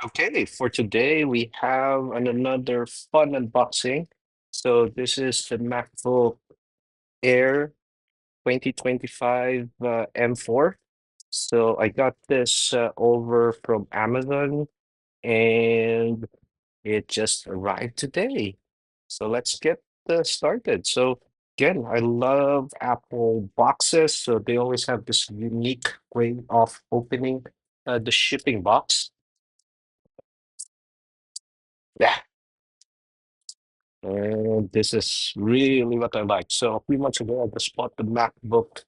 Okay, for today we have another fun unboxing. So this is the MacBook Air 2025 M4. So I got this over from Amazon and it just arrived today. So let's get started. So again, I love Apple boxes. So they always have this unique way of opening the shipping box. Yeah. And this is really what I like. So a few months ago, I just bought the MacBook,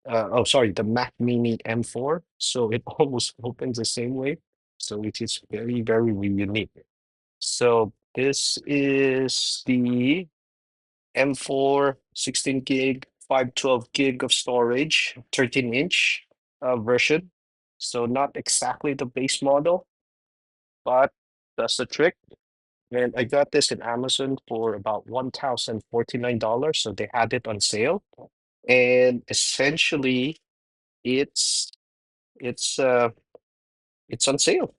the Mac Mini M4. So it almost opens the same way. So it is very, very unique. So this is the M4 16 gig, 512 gig of storage, 13-inch version. So not exactly the base model, but that's the trick. And I got this in Amazon for about $1,049. So they had it on sale. And essentially it's it's uh it's on sale.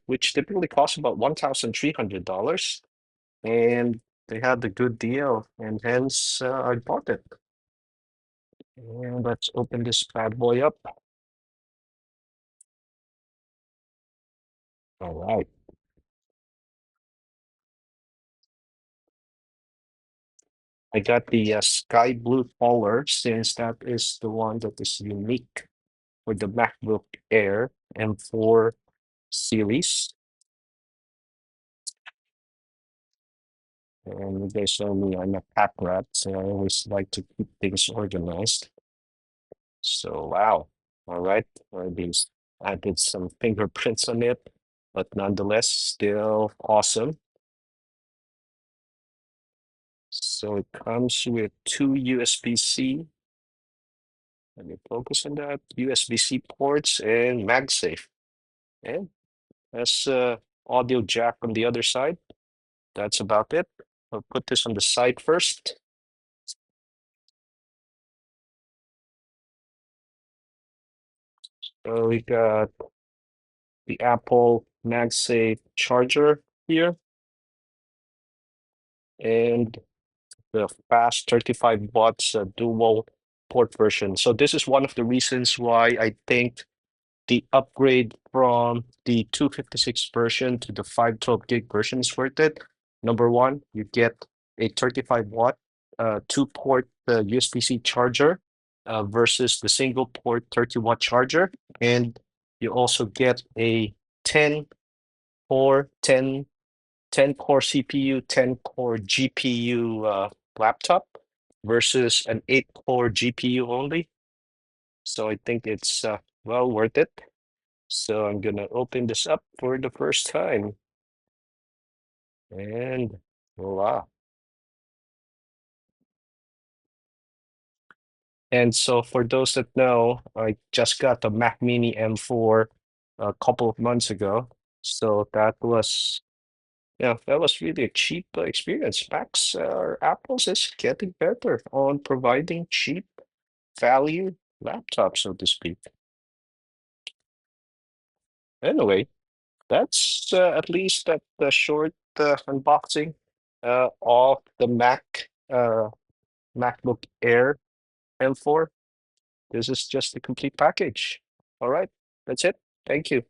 Which typically costs about $1,300. And they had the good deal, and hence I bought it. And let's open this bad boy up. All right. I got the sky blue color since that is the one that is unique for the MacBook Air M4 series. And you guys know me, I'm a pack rat, so I always like to keep things organized. So, wow. All right. Or at least added some fingerprints on it, but nonetheless, still awesome. So it comes with two USB-C. Let me focus on that. USB-C ports and MagSafe. And that's audio jack on the other side. That's about it. I'll put this on the side first. So we got the Apple MagSafe charger here and the fast 35 watts dual port version. So this is one of the reasons why I think the upgrade from the 256 version to the 512 gig version is worth it. Number one, you get a 35 watt two port USB-C charger versus the single port 30-watt charger. And you also get a 10 core, 10 core CPU, 10 core GPU laptop versus an 8 core GPU only. So I think it's well worth it. So I'm gonna open this up for the first time. And voila. And so for those that know, I just got the Mac Mini M4 a couple of months ago. So that was, yeah, that was really a cheap experience. Macs or Apple's is getting better on providing cheap value laptops, so to speak. Anyway, that's at least that the short unboxing of the MacBook Air M4. This is just the complete package. All right, that's it. Thank you.